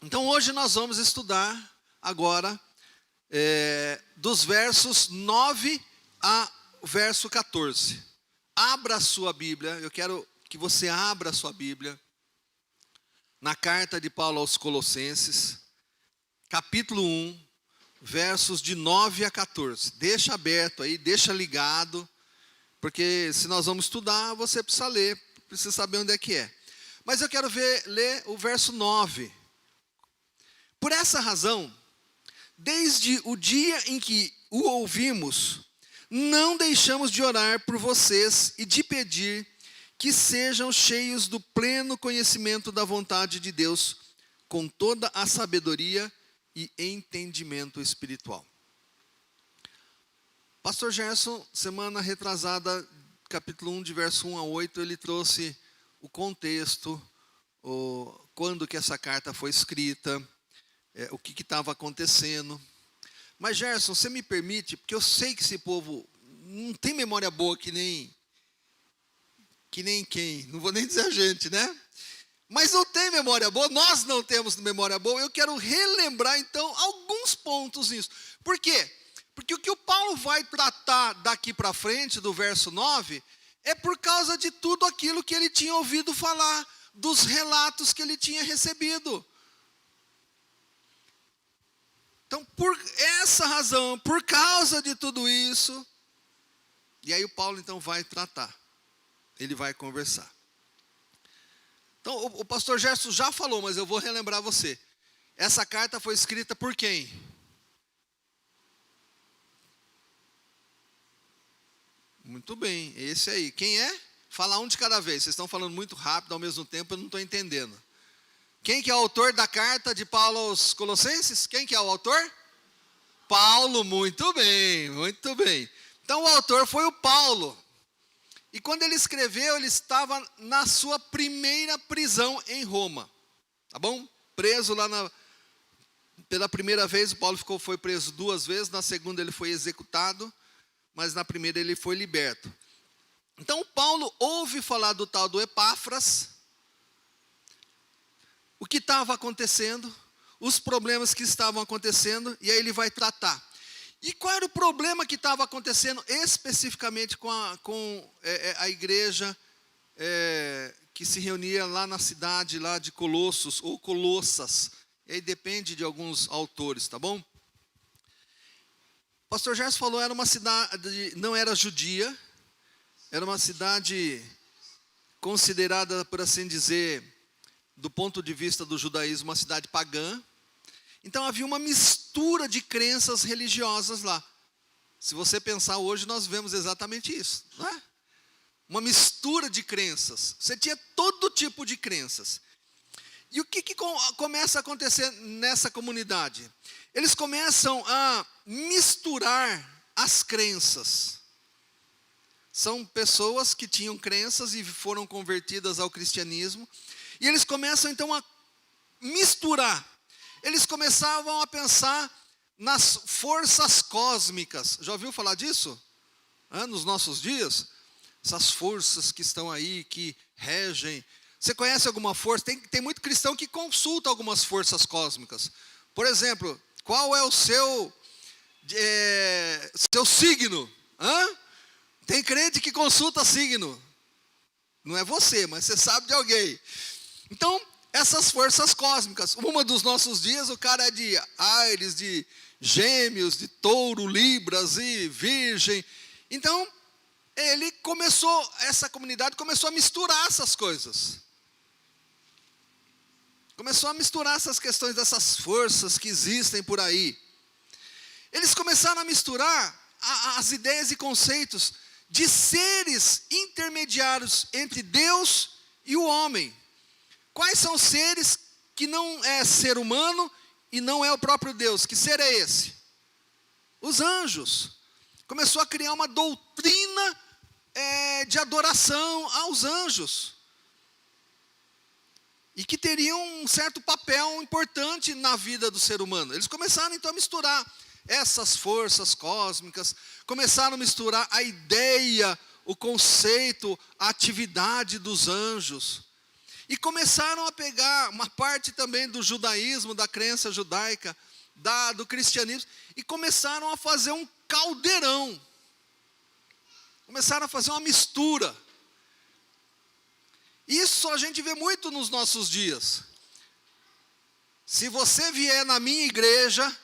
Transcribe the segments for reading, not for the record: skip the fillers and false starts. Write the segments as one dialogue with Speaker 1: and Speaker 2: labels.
Speaker 1: Então hoje nós vamos estudar agora dos versos 9 a verso 14. Abra a sua Bíblia, eu quero que você abra a sua Bíblia na carta de Paulo aos Colossenses, capítulo 1, versos de 9 a 14. Deixa aberto aí, deixa ligado, porque se nós vamos estudar, você precisa ler, precisa saber onde é que é. Mas eu quero ler o verso 9. Por essa razão, desde o dia em que o ouvimos, não deixamos de orar por vocês e de pedir que sejam cheios do pleno conhecimento da vontade de Deus, com toda a sabedoria e entendimento espiritual. Pastor Gerson, semana retrasada, capítulo 1, de verso 1 a 8, ele trouxe o contexto, quando que essa carta foi escrita, o que estava acontecendo. Mas Gerson, você me permite, porque eu sei que esse povo não tem memória boa que nem quem, não vou nem dizer a gente, né? Mas não tem memória boa, nós não temos memória boa, eu quero relembrar então alguns pontos nisso. Por quê? Porque o que o Paulo vai tratar daqui para frente, do verso 9, é por causa de tudo aquilo que ele tinha ouvido falar, dos relatos que ele tinha recebido. Então, por essa razão, por causa de tudo isso, e aí o Paulo então vai tratar, ele vai conversar. Então, o pastor Gerson já falou, mas eu vou relembrar você. Essa carta foi escrita por quem? Muito bem, esse aí. Quem é? Fala um de cada vez. Vocês estão falando muito rápido ao mesmo tempo, eu não estou entendendo. Quem que é o autor da carta de Paulo aos Colossenses? Quem que é o autor? Paulo, muito bem, muito bem. Então o autor foi o Paulo. E quando ele escreveu, ele estava na sua primeira prisão em Roma. Tá bom? Preso lá pela primeira vez, o Paulo foi preso 2 vezes, na segunda ele foi executado, mas na primeira ele foi liberto. Então o Paulo ouve falar do tal do Epáfras, o que estava acontecendo, os problemas que estavam acontecendo, e aí ele vai tratar. E qual era o problema que estava acontecendo especificamente com a igreja que se reunia lá na cidade lá de Colossos, ou Colossas, e aí depende de alguns autores, tá bom? O pastor Gerson falou, era uma cidade, não era judia, era uma cidade considerada, por assim dizer, do ponto de vista do judaísmo, uma cidade pagã. Então havia uma mistura de crenças religiosas lá. Se você pensar hoje, nós vemos exatamente isso, não é? Uma mistura de crenças. Você tinha todo tipo de crenças. E o que começa a acontecer nessa comunidade? Eles começam a misturar as crenças. São pessoas que tinham crenças e foram convertidas ao cristianismo. E eles começam então a misturar. Eles começavam a pensar nas forças cósmicas. Já ouviu falar disso? Nos nossos dias? Essas forças que estão aí, que regem. Você conhece alguma força? Tem muito cristão que consulta algumas forças cósmicas. Por exemplo, qual é o seu signo? Tem crente que consulta signo. Não é você, mas você sabe de alguém. Então, essas forças cósmicas. Uma dos nossos dias, o cara é de Áries, de Gêmeos, de Touro, Libras e Virgem. Então, essa comunidade começou a misturar essas coisas. Começou a misturar essas questões dessas forças que existem por aí. Eles começaram a misturar as ideias e conceitos de seres intermediários entre Deus e o homem. Quais são os seres que não é ser humano e não é o próprio Deus? Que ser é esse? Os anjos. Começou a criar uma doutrina de adoração aos anjos. E que teriam um certo papel importante na vida do ser humano. Eles começaram então a misturar essas forças cósmicas, começaram a misturar a ideia, o conceito, a atividade dos anjos. E começaram a pegar uma parte também do judaísmo, da crença judaica, do cristianismo, e começaram a fazer um caldeirão. Começaram a fazer uma mistura. Isso a gente vê muito nos nossos dias. Se você vier na minha igreja,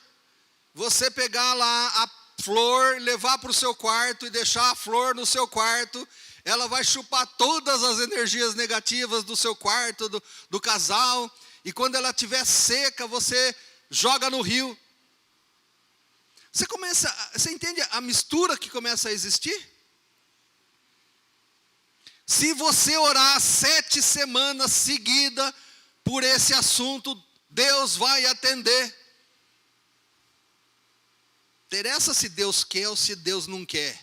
Speaker 1: você pegar lá a flor, levar para o seu quarto e deixar a flor no seu quarto, ela vai chupar todas as energias negativas do seu quarto, do casal, e quando ela estiver seca, você joga no rio. Você entende a mistura que começa a existir? Se você orar 7 semanas seguidas por esse assunto, Deus vai atender. Não interessa se Deus quer ou se Deus não quer.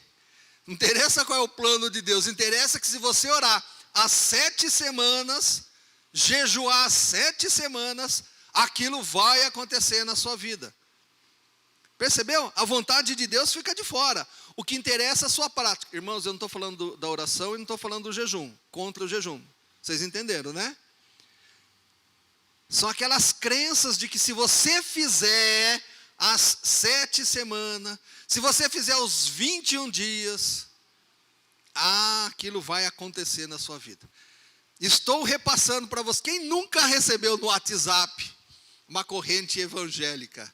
Speaker 1: Não interessa qual é o plano de Deus. Interessa que se você orar as 7 semanas, jejuar 7 semanas, aquilo vai acontecer na sua vida. Percebeu? A vontade de Deus fica de fora. O que interessa é a sua prática. Irmãos, eu não estou falando da oração e não estou falando do jejum, contra o jejum. Vocês entenderam, né? São aquelas crenças de que se você fizer as 7 semanas, se você fizer os 21 dias, aquilo vai acontecer na sua vida. Estou repassando para você. Quem nunca recebeu no WhatsApp uma corrente evangélica?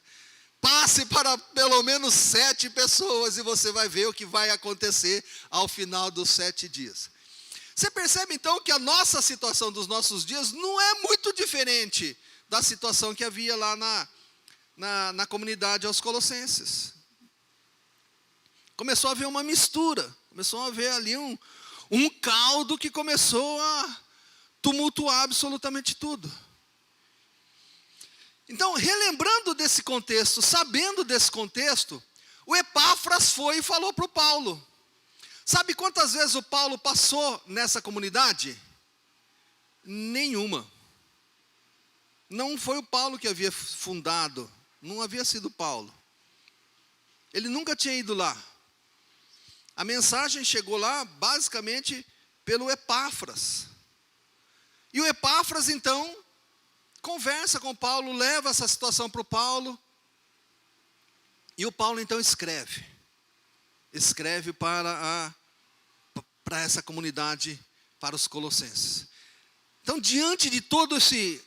Speaker 1: Passe para pelo menos 7 pessoas e você vai ver o que vai acontecer ao final dos 7 dias. Você percebe então que a nossa situação dos nossos dias não é muito diferente da situação que havia lá na comunidade aos Colossenses. Começou a haver uma mistura, começou a haver ali um caldo que começou a tumultuar absolutamente tudo. Então, relembrando desse contexto, sabendo desse contexto, o Epáfras foi e falou para o Paulo. Sabe quantas vezes o Paulo passou nessa comunidade? Nenhuma. Não foi o Paulo que havia fundado, não havia sido Paulo. Ele nunca tinha ido lá. A mensagem chegou lá basicamente pelo Epáfras. E o Epáfras então conversa com Paulo, leva essa situação para o Paulo. E o Paulo então escreve para essa comunidade, para os colossenses. Então, diante de todo esse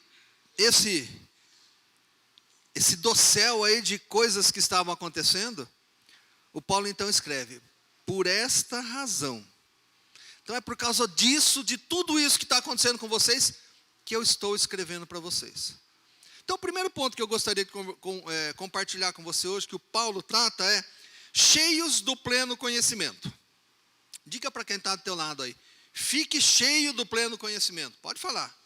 Speaker 1: dossel aí de coisas que estavam acontecendo, o Paulo então escreve: por esta razão. Então é por causa disso, de tudo isso que está acontecendo com vocês, que eu estou escrevendo para vocês. Então o primeiro ponto que eu gostaria de compartilhar com você hoje, que o Paulo trata, é cheios do pleno conhecimento. Diga para quem está do teu lado aí: fique cheio do pleno conhecimento. Pode falar.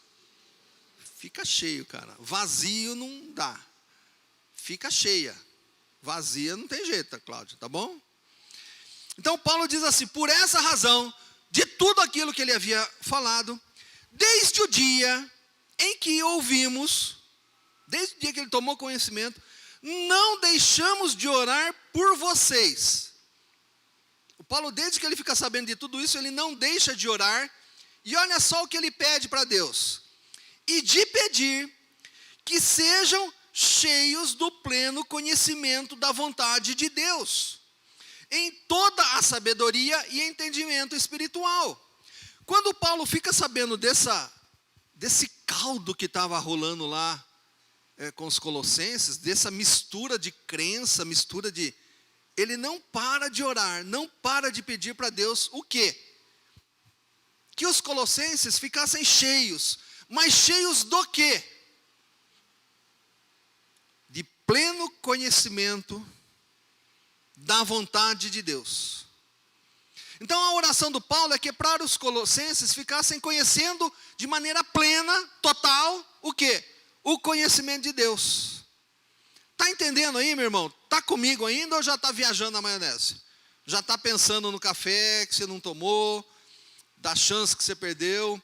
Speaker 1: Fica cheio, cara. Vazio não dá. Fica cheia. Vazia não tem jeito, Cláudia, tá bom? Então Paulo diz assim: por essa razão, de tudo aquilo que ele havia falado, desde o dia em que ouvimos, desde o dia que ele tomou conhecimento, não deixamos de orar por vocês. O Paulo, desde que ele fica sabendo de tudo isso, ele não deixa de orar. E olha só o que ele pede para Deus: e de pedir que sejam cheios do pleno conhecimento da vontade de Deus, em toda a sabedoria e entendimento espiritual. Quando Paulo fica sabendo desse caldo que estava rolando lá com os colossenses, dessa mistura de crença, ele não para de orar, não para de pedir para Deus o quê? Que os colossenses ficassem cheios, mas cheios do quê? De pleno conhecimento da vontade de Deus. Então a oração do Paulo é que para os colossenses ficassem conhecendo de maneira plena, total, o quê? O conhecimento de Deus. Está entendendo aí, meu irmão? Está comigo ainda ou já está viajando na maionese? Já está pensando no café que você não tomou, da chance que você perdeu,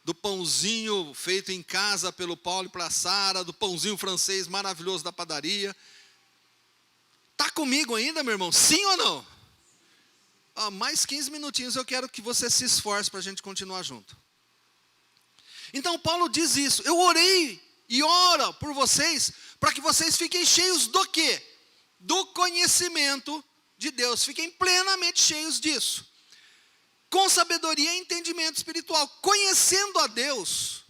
Speaker 1: do pãozinho feito em casa pelo Paulo e para a Sara, do pãozinho francês maravilhoso da padaria. Está comigo ainda, meu irmão? Sim ou não? Mais 15 minutinhos eu quero que você se esforce para a gente continuar junto. Então Paulo diz isso: eu orei e oro por vocês, para que vocês fiquem cheios do quê? Do conhecimento de Deus, fiquem plenamente cheios disso, com sabedoria e entendimento espiritual, conhecendo a Deus,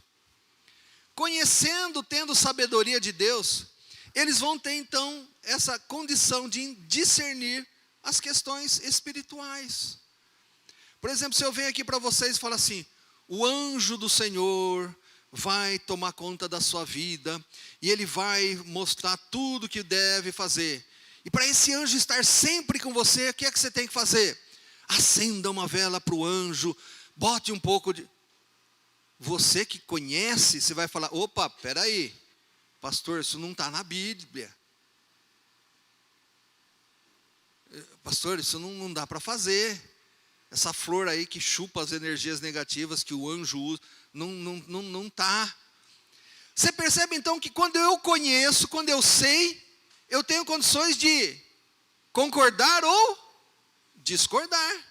Speaker 1: conhecendo, tendo sabedoria de Deus, eles vão ter então essa condição de discernir as questões espirituais. Por exemplo, se eu venho aqui para vocês e falo assim: o anjo do Senhor vai tomar conta da sua vida, e ele vai mostrar tudo que deve fazer. E para esse anjo estar sempre com você, o que é que você tem que fazer? Acenda uma vela para o anjo, bote um pouco de... Você que conhece, você vai falar: opa, peraí, pastor, isso não está na Bíblia. Pastor, isso não dá para fazer. Essa flor aí que chupa as energias negativas que o anjo usa, não está. Você percebe então que quando eu conheço, quando eu sei, eu tenho condições de concordar ou discordar.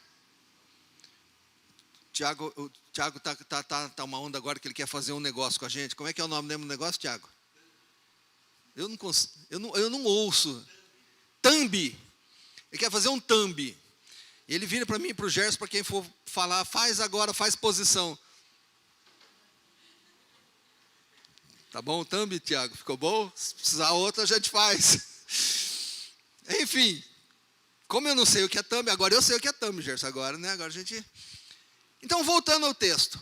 Speaker 1: O Tiago tá uma onda agora que ele quer fazer um negócio com a gente. Como é que é o nome do negócio, Tiago? Eu não ouço. Thumb. Ele quer fazer um thumb. Ele vira para mim e para o Gerson, para quem for falar: faz agora, faz posição. Tá bom o thumb, Tiago? Ficou bom? Se precisar outra, a gente faz. Enfim, como eu não sei o que é thumb, agora eu sei o que é thumb, Gerson. Agora a gente... Então, voltando ao texto.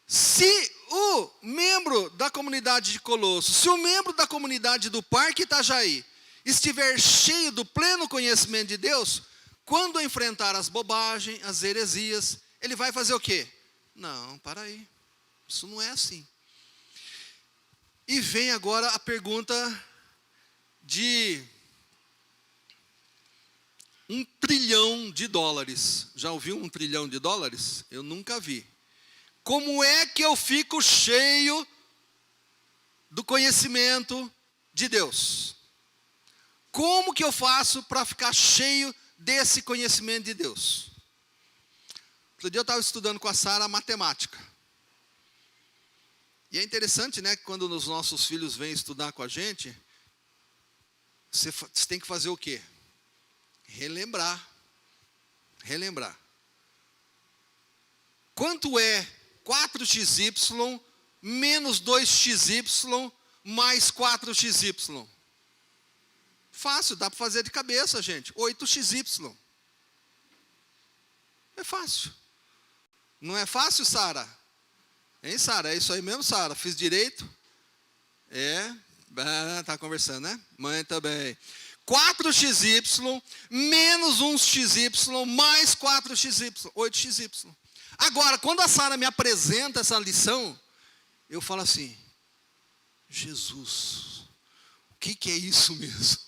Speaker 1: Se o membro da comunidade de Colossos, se o membro da comunidade do Parque Itajaí estiver cheio do pleno conhecimento de Deus, quando enfrentar as bobagens, as heresias, ele vai fazer o quê? Não, para aí. Isso não é assim. E vem agora a pergunta de $1 trilhão. Já ouviu $1 trilhão? Eu nunca vi. Como é que eu fico cheio do conhecimento de Deus? Como que eu faço para ficar cheio desse conhecimento de Deus? Outro dia eu estava estudando com a Sara matemática. E é interessante, né, que quando os nossos filhos vêm estudar com a gente, você tem que fazer o quê? Relembrar. Quanto é 4xy menos 2xy mais 4xy? Fácil, dá para fazer de cabeça, gente. 8xy. É fácil. Não é fácil, Sara? Hein, Sara? É isso aí mesmo, Sara? Fiz direito? Tá conversando, né? Mãe também. 4xy menos 1xy mais 4xy, 8xy. Agora, quando a Sara me apresenta essa lição, eu falo assim: Jesus, o que é isso mesmo?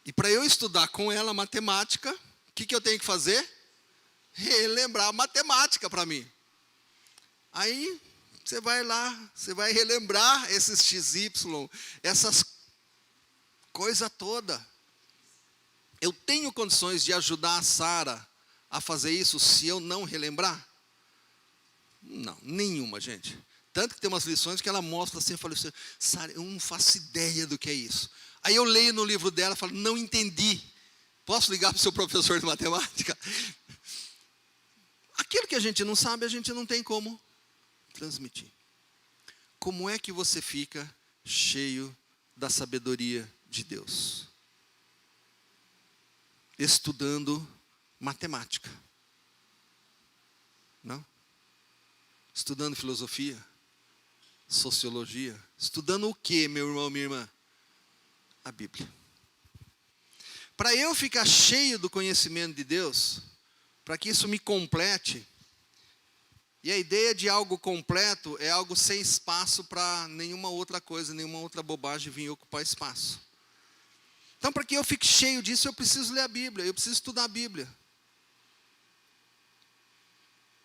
Speaker 1: E para eu estudar com ela matemática, o que eu tenho que fazer? Relembrar a matemática para mim. Aí, você vai lá, você vai relembrar esses XY, essas coisas todas. Eu tenho condições de ajudar a Sara a fazer isso se eu não relembrar? Não, nenhuma, gente. Tanto que tem umas lições que ela mostra assim, eu falo assim: Sara, eu não faço ideia do que é isso. Aí eu leio no livro dela e falo: não entendi. Posso ligar para o seu professor de matemática? Aquilo que a gente não sabe, a gente não tem como transmitir. Como é que você fica cheio da sabedoria de Deus? Estudando matemática. Não? Estudando filosofia, sociologia. Estudando o quê, meu irmão, minha irmã? A Bíblia. Para eu ficar cheio do conhecimento de Deus, para que isso me complete, e a ideia de algo completo é algo sem espaço para nenhuma outra coisa, nenhuma outra bobagem vir ocupar espaço. Então, para que eu fique cheio disso, eu preciso ler a Bíblia, eu preciso estudar a Bíblia.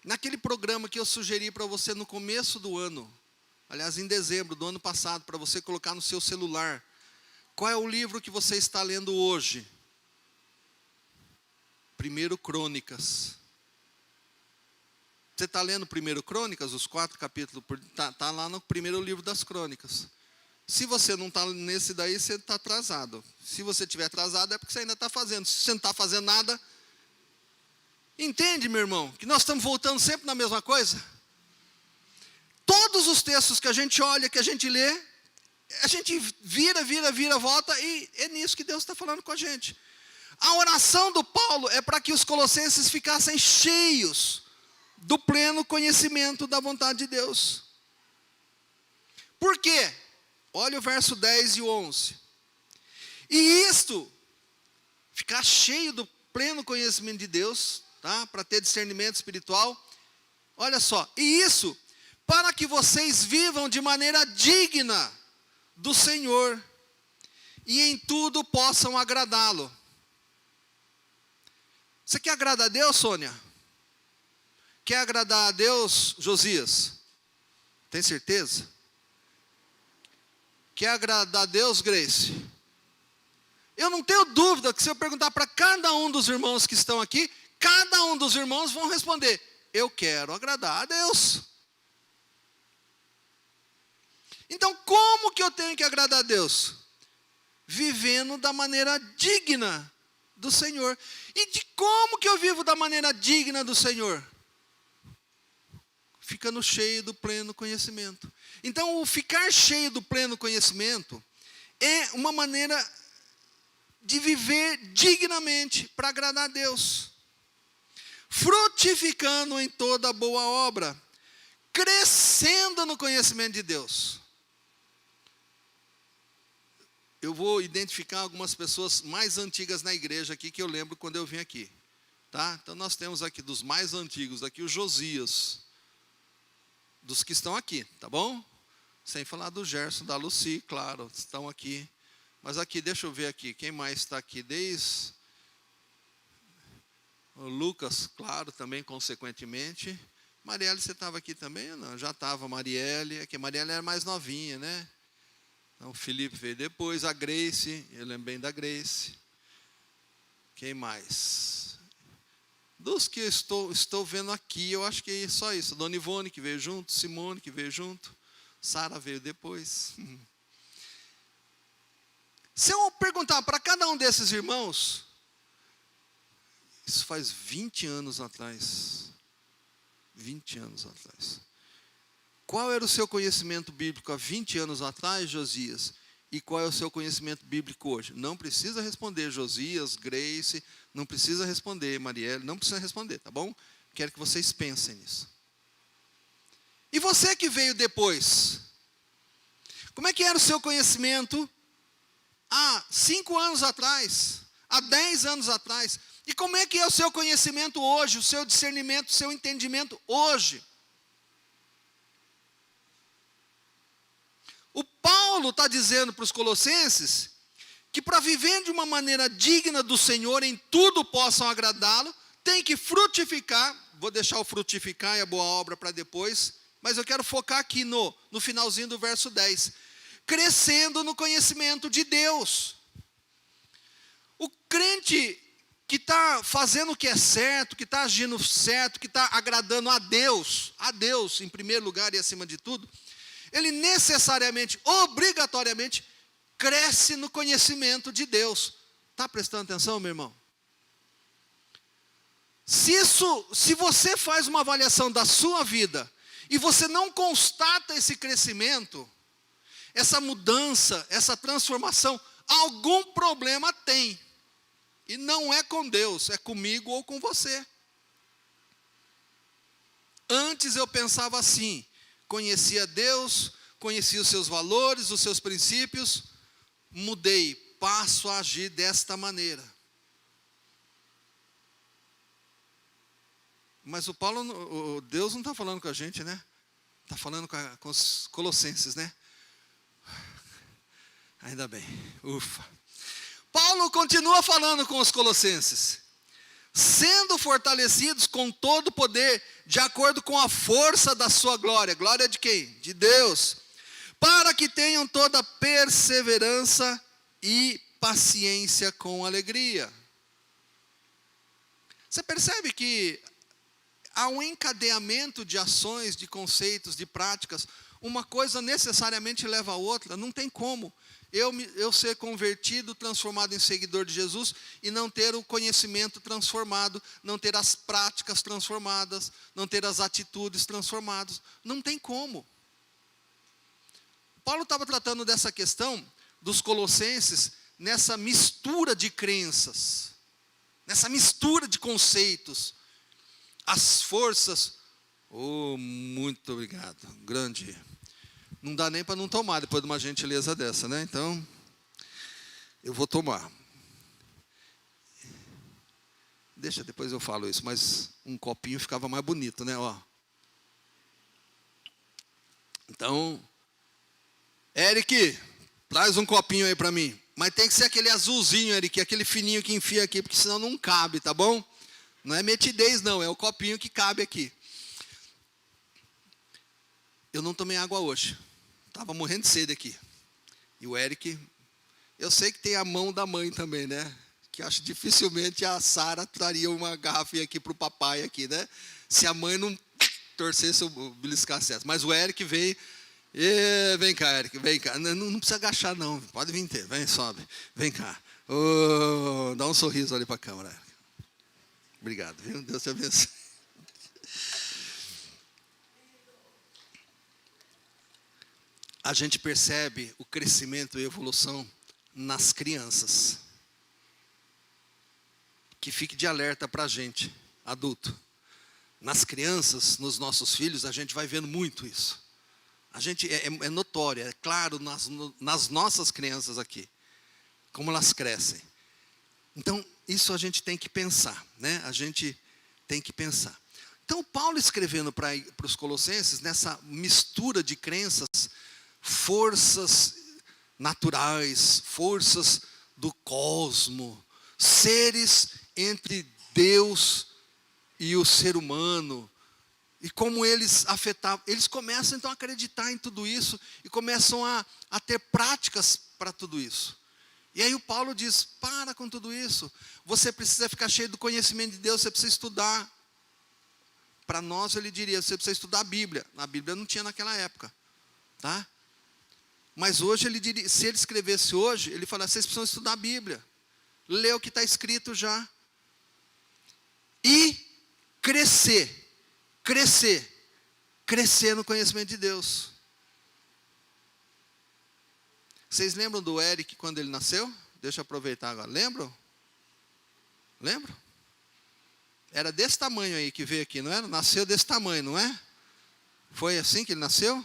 Speaker 1: Naquele programa que eu sugeri para você no começo do ano, aliás, em dezembro do ano passado, para você colocar no seu celular, qual é o livro que você está lendo hoje? 1 Crônicas. Você está lendo 1 Crônicas, os 4 capítulos, está lá no primeiro livro das Crônicas. Se você não está nesse daí, você está atrasado. Se você estiver atrasado, é porque você ainda está fazendo. Se você não está fazendo nada, entende, meu irmão, que nós estamos voltando sempre na mesma coisa? Todos os textos que a gente olha, que a gente lê, a gente vira, volta, e é nisso que Deus está falando com a gente. A oração do Paulo é para que os colossenses ficassem cheios do pleno conhecimento da vontade de Deus. Por quê? Olha o verso 10 e o 11. E isto, ficar cheio do pleno conhecimento de Deus, tá? Para ter discernimento espiritual. Olha só, e isso para que vocês vivam de maneira digna do Senhor e em tudo possam agradá-lo. Você quer agradar a Deus, Sônia? Quer agradar a Deus, Josias? Tem certeza? Quer agradar a Deus, Grace? Eu não tenho dúvida que se eu perguntar para cada um dos irmãos que estão aqui, cada um dos irmãos vão responder: eu quero agradar a Deus. Então, como que eu tenho que agradar a Deus? Vivendo da maneira digna do Senhor. E de como que eu vivo da maneira digna do Senhor? Ficando cheio do pleno conhecimento. Então, o ficar cheio do pleno conhecimento é uma maneira de viver dignamente para agradar a Deus. Frutificando em toda boa obra, crescendo no conhecimento de Deus. Eu vou identificar algumas pessoas mais antigas na igreja aqui, que eu lembro quando eu vim aqui. Tá? Então nós temos aqui dos mais antigos, aqui o Josias, dos que estão aqui, tá bom? Sem falar do Gerson, da Lucy, claro, estão aqui. Mas aqui, deixa eu ver aqui, quem mais está aqui? Desde o Lucas, claro, também consequentemente. Marielle, você estava aqui também ou não? Já estava, Marielle, é que a Marielle era mais novinha, né? Então, o Felipe veio depois, a Grace, eu lembro bem da Grace. Quem mais? Dos que eu estou vendo aqui, eu acho que é só isso. Dona Ivone, que veio junto, Simone, que veio junto, Sara veio depois. Se eu perguntar para cada um desses irmãos, isso faz 20 anos atrás. 20 anos atrás. Qual era o seu conhecimento bíblico há 20 anos atrás, Josias? E qual é o seu conhecimento bíblico hoje? Não precisa responder, Josias, Grace, não precisa responder, Marielle, não precisa responder, tá bom? Quero que vocês pensem nisso. E você que veio depois? Como é que era o seu conhecimento há 5 anos atrás? Há 10 anos atrás? E como é que é o seu conhecimento hoje, o seu discernimento, o seu entendimento hoje? O Paulo está dizendo para os colossenses que para viver de uma maneira digna do Senhor, em tudo possam agradá-lo, tem que frutificar. Vou deixar o frutificar e a boa obra para depois, mas eu quero focar aqui no finalzinho do verso 10. Crescendo no conhecimento de Deus. O crente que está fazendo o que é certo, que está agindo certo, que está agradando a Deus em primeiro lugar e acima de tudo, ele necessariamente, obrigatoriamente, cresce no conhecimento de Deus. Está prestando atenção, meu irmão? Se você faz uma avaliação da sua vida e você não constata esse crescimento, essa mudança, essa transformação, algum problema tem. E não é com Deus, é comigo ou com você. Antes eu pensava assim, conhecia Deus, conhecia os seus valores, os seus princípios, mudei, passo a agir desta maneira. Mas o Deus não está falando com a gente, né? Está falando com os colossenses, né? Ainda bem, ufa. Paulo continua falando com os colossenses. Sendo fortalecidos com todo o poder, de acordo com a força da sua glória. Glória de quem? De Deus. Para que tenham toda perseverança e paciência com alegria. Você percebe que há um encadeamento de ações, de conceitos, de práticas. Uma coisa necessariamente leva a outra, não tem como eu ser convertido, transformado em seguidor de Jesus, e não ter o conhecimento transformado, não ter as práticas transformadas, não ter as atitudes transformadas. Não tem como. Paulo estava tratando dessa questão dos colossenses, nessa mistura de crenças, nessa mistura de conceitos, as forças. Oh, muito obrigado, grande. Não dá nem para não tomar depois de uma gentileza dessa, né? Então, eu vou tomar. Deixa, depois eu falo isso, mas um copinho ficava mais bonito, né? Ó. Então, Eric, traz um copinho aí para mim. Mas tem que ser aquele azulzinho, Eric, aquele fininho que enfia aqui, porque senão não cabe, tá bom? Não é metidez, não, é o copinho que cabe aqui. Eu não tomei água hoje. Estava morrendo de sede aqui. E o Eric, eu sei que tem a mão da mãe também, né? Que acho que dificilmente a Sara traria uma garrafinha aqui para o papai aqui, né? Se a mãe não torcesse ou beliscasse essa. Mas o Eric veio. Vem cá, Eric, vem cá. Não precisa agachar, não. Pode vir ter. Vem, sobe. Vem cá. Oh, dá um sorriso ali para a câmera, Eric. Obrigado, viu? Deus te abençoe. A gente percebe o crescimento e evolução nas crianças. Que fique de alerta para a gente, adulto. Nas crianças, nos nossos filhos, a gente vai vendo muito isso. A gente é notório, é claro nas nossas crianças aqui, como elas crescem. Então, isso a gente tem que pensar, né? A gente tem que pensar. Então, Paulo escrevendo para os colossenses, nessa mistura de crenças, forças naturais, forças do cosmo, seres entre Deus e o ser humano, e como eles afetavam, eles começam então a acreditar em tudo isso, e começam a ter práticas para tudo isso. E aí o Paulo diz, para com tudo isso, você precisa ficar cheio do conhecimento de Deus, você precisa estudar. Para nós ele diria, você precisa estudar a Bíblia. A Bíblia não tinha naquela época, tá? Mas hoje ele diria, se ele escrevesse hoje, ele falaria, vocês precisam estudar a Bíblia. Ler o que está escrito já. E crescer no conhecimento de Deus. Vocês lembram do Eric quando ele nasceu? Deixa eu aproveitar agora. Lembram? Era desse tamanho aí que veio aqui, não era? Nasceu desse tamanho, não é? Foi assim que ele nasceu?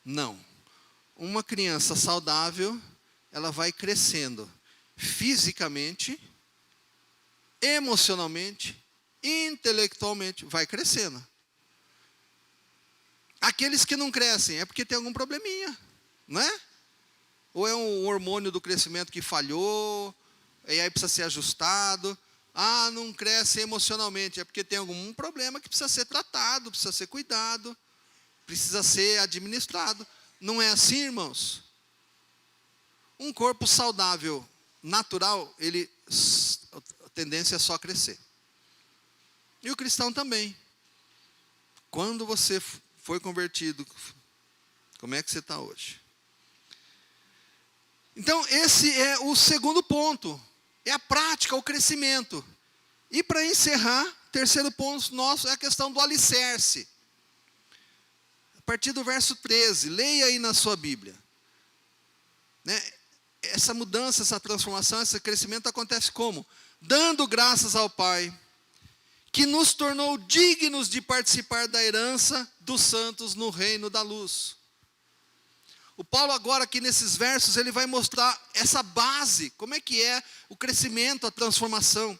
Speaker 1: Não. Uma criança saudável, ela vai crescendo fisicamente, emocionalmente, intelectualmente, vai crescendo. Aqueles que não crescem é porque tem algum probleminha, não é? Ou é um hormônio do crescimento que falhou, e aí precisa ser ajustado. Ah, não cresce emocionalmente, é porque tem algum problema que precisa ser tratado, precisa ser cuidado, precisa ser administrado. Não é assim, irmãos? Um corpo saudável, natural, a tendência é só crescer. E o cristão também. Quando você foi convertido, como é que você está hoje? Então, esse é o segundo ponto. É a prática, o crescimento. E para encerrar, terceiro ponto nosso é a questão do alicerce. A partir do verso 13, leia aí na sua Bíblia. Né? Essa mudança, essa transformação, esse crescimento acontece como? Dando graças ao Pai, que nos tornou dignos de participar da herança dos santos no reino da luz. O Paulo agora aqui nesses versos, ele vai mostrar essa base, como é que é o crescimento, a transformação.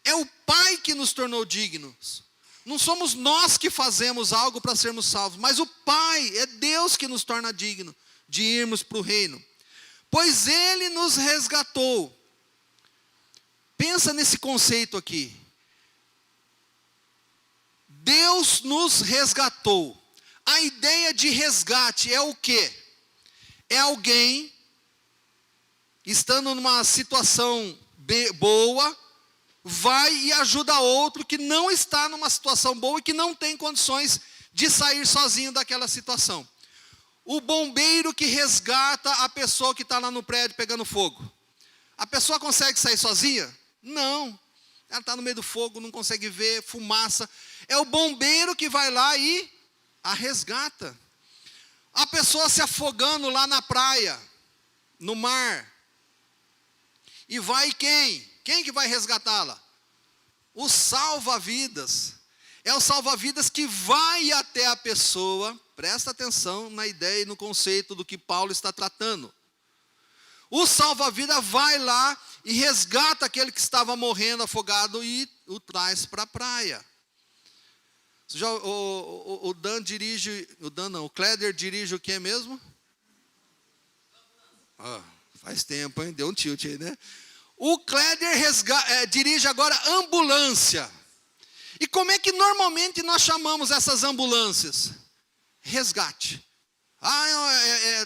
Speaker 1: É o Pai que nos tornou dignos. Não somos nós que fazemos algo para sermos salvos, mas o Pai, é Deus que nos torna digno de irmos para o reino. Pois Ele nos resgatou. Pensa nesse conceito aqui. Deus nos resgatou. A ideia de resgate é o quê? É alguém estando numa situação boa, vai e ajuda outro que não está numa situação boa e que não tem condições de sair sozinho daquela situação. O bombeiro que resgata a pessoa que está lá no prédio pegando fogo. A pessoa consegue sair sozinha? Não. Ela está no meio do fogo, não consegue ver, fumaça. É o bombeiro que vai lá e a resgata. A pessoa se afogando lá na praia, no mar. E vai quem? Quem que vai resgatá-la? O salva-vidas. É o salva-vidas que vai até a pessoa. Presta atenção na ideia e no conceito do que Paulo está tratando. O salva-vidas vai lá e resgata aquele que estava morrendo afogado e o traz para a praia. Já, o Dan dirige, o Cléder dirige o que mesmo? Faz tempo, hein? Deu um tilt aí, né? O Cléder dirige agora ambulância. E como é que normalmente nós chamamos essas ambulâncias? Resgate.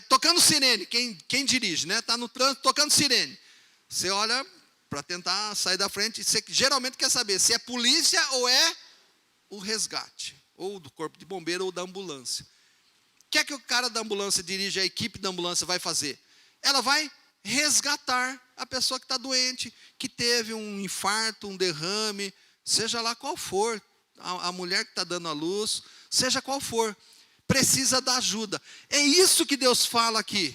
Speaker 1: Tocando sirene, quem dirige, né? Está no trânsito tocando sirene. Você olha para tentar sair da frente, você geralmente quer saber se é polícia ou é o resgate, ou do corpo de bombeiro ou da ambulância. O que é que o cara da ambulância dirige, a equipe da ambulância vai fazer? Ela vai resgatar a pessoa que está doente, que teve um infarto, um derrame, seja lá qual for, a mulher que está dando a luz, seja qual for, precisa da ajuda. É isso que Deus fala aqui.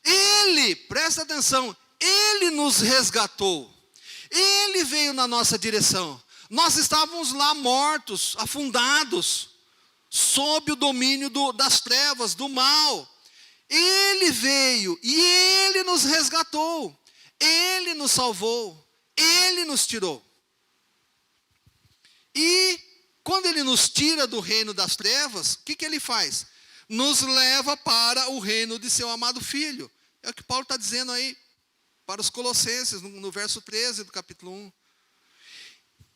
Speaker 1: Ele, presta atenção, Ele nos resgatou. Ele veio na nossa direção. Nós estávamos lá mortos, afundados, sob o domínio das trevas, do mal. Ele veio e Ele nos resgatou. Ele nos salvou. Ele nos tirou. E quando Ele nos tira do reino das trevas, o que Ele faz? Nos leva para o reino de seu amado Filho. É o que Paulo está dizendo aí para os Colossenses, no verso 13 do capítulo 1.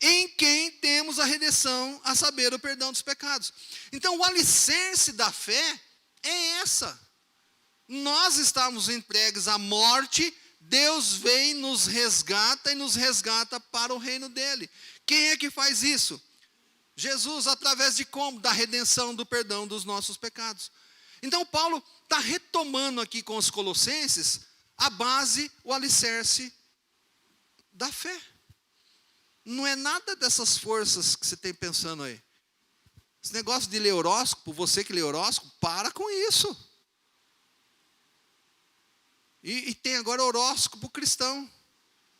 Speaker 1: Em quem temos a redenção, a saber, o perdão dos pecados. Então, o alicerce da fé é essa. Nós estamos entregues à morte, Deus vem, nos resgata e nos resgata para o reino dele. Quem é que faz isso? Jesus, através de como? Da redenção, do perdão dos nossos pecados. Então, Paulo está retomando aqui com os Colossenses a base, o alicerce da fé. Não é nada dessas forças que você tem pensando aí. Esse negócio de ler horóscopo, você que lê horóscopo, para com isso. E tem agora horóscopo cristão.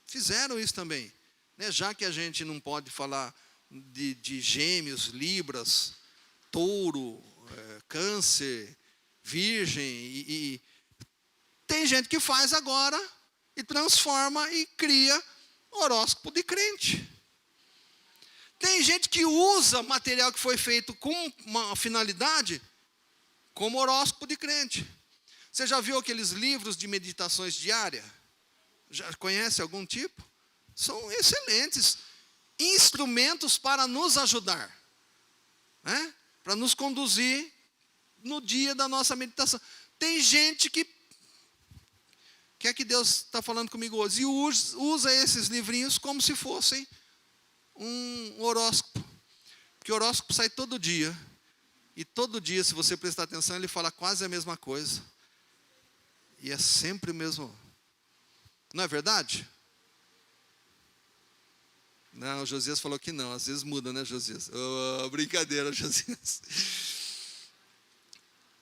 Speaker 1: Fizeram isso também. Né? Já que a gente não pode falar de gêmeos, libras, touro, câncer, virgem. E tem gente que faz agora e transforma e cria horóscopo de crente. Tem gente que usa material que foi feito com uma finalidade como horóscopo de crente. Você já viu aqueles livros de meditações diárias? Já conhece algum tipo? São excelentes instrumentos para nos ajudar, né? Para nos conduzir no dia da nossa meditação. Tem gente que quer que Deus está falando comigo hoje e usa esses livrinhos como se fossem um horóscopo. Porque o horóscopo sai todo dia. E todo dia, se você prestar atenção, ele fala quase a mesma coisa. E é sempre o mesmo. Não é verdade? Não, o Josias falou que não. Às vezes muda, né, Josias? Brincadeira, Josias.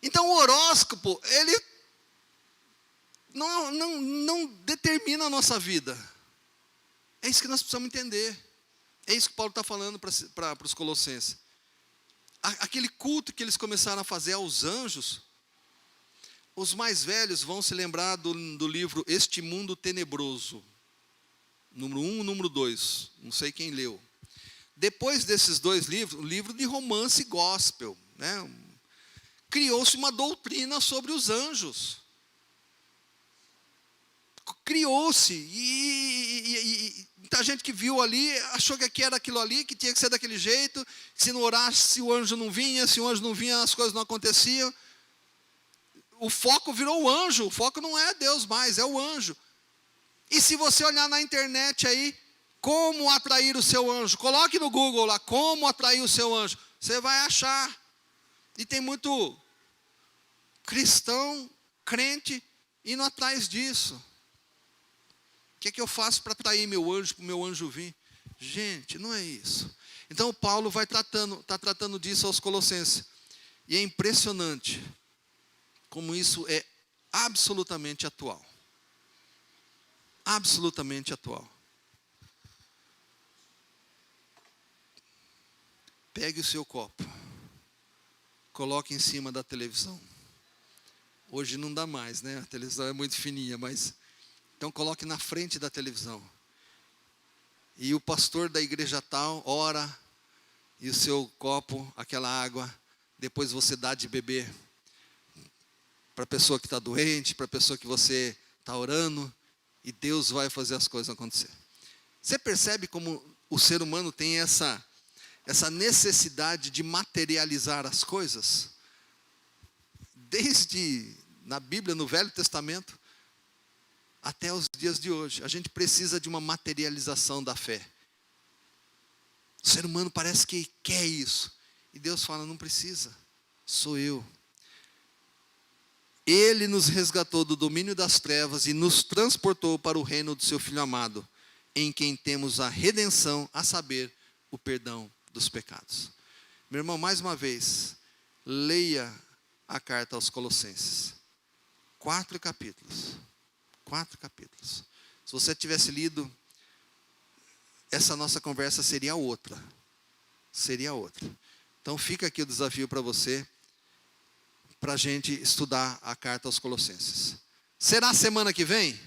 Speaker 1: Então, o horóscopo, ele não determina a nossa vida. É isso que nós precisamos entender. É isso que Paulo está falando para os Colossenses. Aquele culto que eles começaram a fazer aos anjos, os mais velhos vão se lembrar do livro Este Mundo Tenebroso. Número 1 e número 2. Não sei quem leu. Depois desses dois livros, um livro de romance gospel, né? Criou-se uma doutrina sobre os anjos. Criou-se, e muita gente que viu ali, achou que era aquilo ali, que tinha que ser daquele jeito, se não orasse, o anjo não vinha, se o anjo não vinha, as coisas não aconteciam. O foco virou o anjo, o foco não é Deus mais, é o anjo. E se você olhar na internet aí, Como atrair o seu anjo. Coloque no Google lá, como atrair o seu anjo. Você vai achar. E tem muito cristão, crente, indo atrás disso. O que é que eu faço para atrair meu anjo, para o meu anjo vir? Gente, não é isso. Então Paulo está tratando disso aos Colossenses. E é impressionante como isso é absolutamente atual. Absolutamente atual. Pegue o seu copo, coloque em cima da televisão. Hoje não dá mais, né? A televisão é muito fininha, mas... Então coloque na frente da televisão. E o pastor da igreja tal ora, e o seu copo, aquela água, depois você dá de beber para a pessoa que está doente, para a pessoa que você está orando, e Deus vai fazer as coisas acontecer. Você percebe como o ser humano tem essa necessidade de materializar as coisas? Desde na Bíblia, no Velho Testamento, até os dias de hoje, a gente precisa de uma materialização da fé. O ser humano parece que quer isso. E Deus fala, não precisa, sou eu. Ele nos resgatou do domínio das trevas e nos transportou para o reino do seu Filho amado, em quem temos a redenção, a saber, o perdão dos pecados. Meu irmão, mais uma vez, leia a carta aos Colossenses. 4 capítulos. 4 capítulos. Se você tivesse lido, essa nossa conversa seria outra. Seria outra. Então fica aqui o desafio para você, para a gente estudar a carta aos Colossenses. Será semana que vem?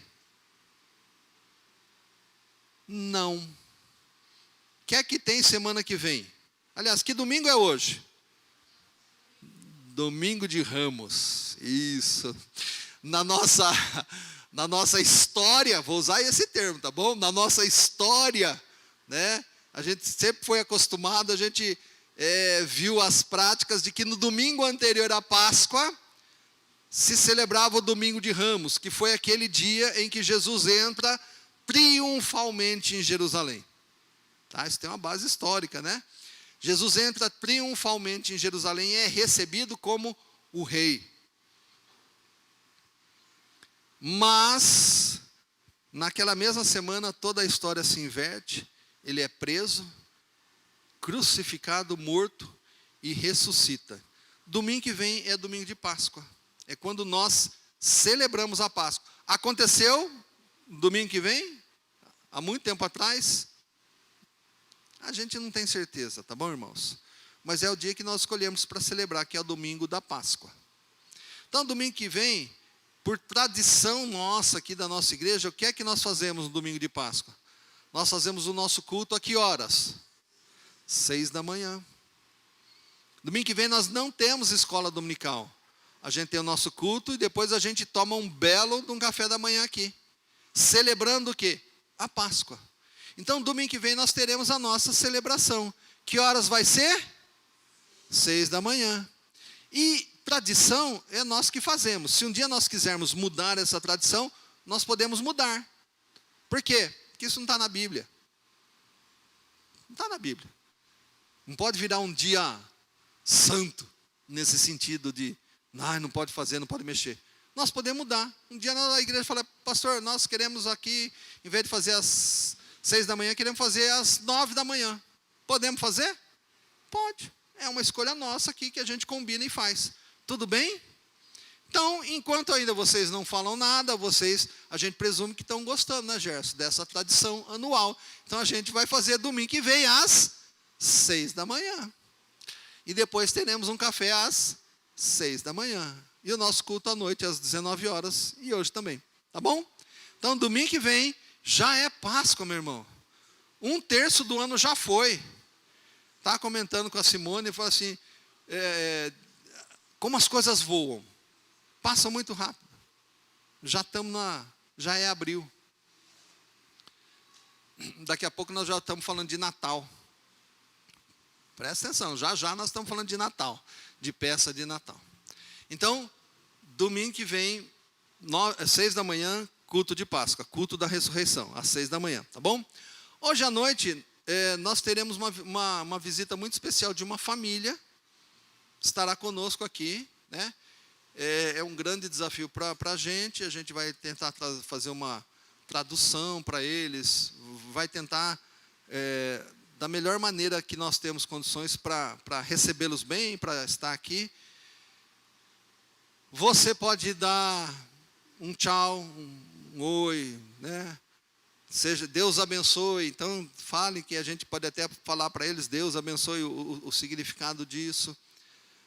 Speaker 1: Não. O que é que tem semana que vem? Aliás, que domingo é hoje? Domingo de Ramos. Isso. Na nossa história, vou usar esse termo, tá bom? Na nossa história, né? A gente sempre foi acostumado, a gente viu as práticas de que no domingo anterior à Páscoa se celebrava o domingo de Ramos, que foi aquele dia em que Jesus entra triunfalmente em Jerusalém. Tá? Isso tem uma base histórica, né? Jesus entra triunfalmente em Jerusalém e é recebido como o rei. Mas, naquela mesma semana, toda a história se inverte. Ele é preso, crucificado, morto e ressuscita. Domingo que vem é domingo de Páscoa. É quando nós celebramos a Páscoa. Aconteceu domingo que vem? Há muito tempo atrás? A gente não tem certeza, tá bom, irmãos? Mas é o dia que nós escolhemos para celebrar, que é o domingo da Páscoa. Então, domingo que vem, por tradição nossa aqui da nossa igreja, o que é que nós fazemos no domingo de Páscoa? Nós fazemos o nosso culto a que horas? 6 da manhã. Domingo que vem nós não temos escola dominical. A gente tem o nosso culto e depois a gente toma um belo de um café da manhã aqui. Celebrando o quê? A Páscoa. Então, domingo que vem nós teremos a nossa celebração. Que horas vai ser? 6 da manhã. E tradição é nós que fazemos. Se um dia nós quisermos mudar essa tradição, nós podemos mudar. Por quê? Porque isso não está na Bíblia. Não está na Bíblia. Não pode virar um dia santo, nesse sentido de, não pode fazer, não pode mexer. Nós podemos mudar. Um dia a igreja fala, pastor, nós queremos aqui, em vez de fazer às 6 da manhã, queremos fazer às 9 da manhã. Podemos fazer? Pode. É uma escolha nossa aqui que a gente combina e faz. Tudo bem? Então, enquanto ainda vocês não falam nada, a gente presume que estão gostando, né, Gerson, dessa tradição anual. Então, a gente vai fazer domingo que vem às 6 da manhã. E depois teremos um café às 6 da manhã. E o nosso culto à noite às 19 horas. E hoje também. Tá bom? Então, domingo que vem já é Páscoa, meu irmão. 1/3 do ano já foi. Estava comentando com a Simone e falou assim, como as coisas voam. Passam muito rápido. Já é abril. Daqui a pouco nós já estamos falando de Natal. Presta atenção, já nós estamos falando de Natal, de peça de Natal. Então, domingo que vem, 6 da manhã, culto de Páscoa, culto da ressurreição, às 6 da manhã, tá bom? Hoje à noite, nós teremos uma visita muito especial de uma família, estará conosco aqui, né? É um grande desafio para a gente vai tentar fazer uma tradução para eles, vai tentar, da melhor maneira que nós temos condições para recebê-los bem, para estar aqui. Você pode dar um tchau, um oi, né? Seja, Deus abençoe, então fale que a gente pode até falar para eles, Deus abençoe o significado disso.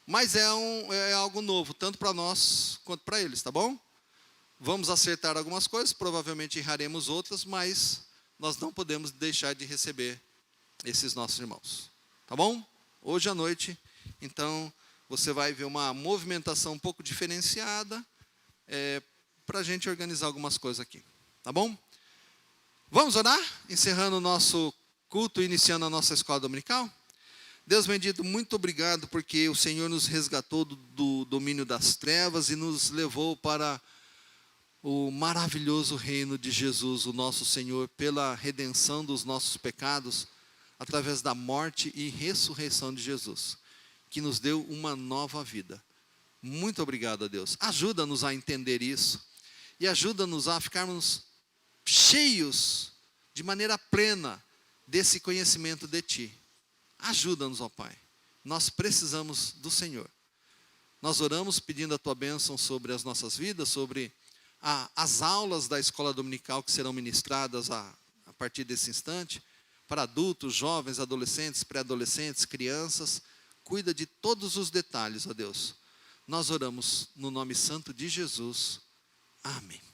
Speaker 1: Mas é algo novo, tanto para nós quanto para eles, tá bom? Vamos acertar algumas coisas, provavelmente erraremos outras, mas nós não podemos deixar de receber esses nossos irmãos, tá bom? Hoje à noite, então, você vai ver uma movimentação um pouco diferenciada, para a gente organizar algumas coisas aqui, tá bom? Vamos orar, encerrando o nosso culto, iniciando a nossa escola dominical? Deus bendito, muito obrigado, porque o Senhor nos resgatou do domínio das trevas e nos levou para o maravilhoso reino de Jesus, o nosso Senhor, pela redenção dos nossos pecados, através da morte e ressurreição de Jesus, que nos deu uma nova vida. Muito obrigado a Deus. Ajuda-nos a entender isso e ajuda-nos a ficarmos cheios de maneira plena desse conhecimento de Ti. Ajuda-nos, ó Pai. Nós precisamos do Senhor. Nós oramos pedindo a Tua bênção sobre as nossas vidas, sobre as aulas da escola dominical que serão ministradas a partir desse instante, para adultos, jovens, adolescentes, pré-adolescentes, crianças. Cuida de todos os detalhes, ó Deus. Nós oramos no nome santo de Jesus. Amém.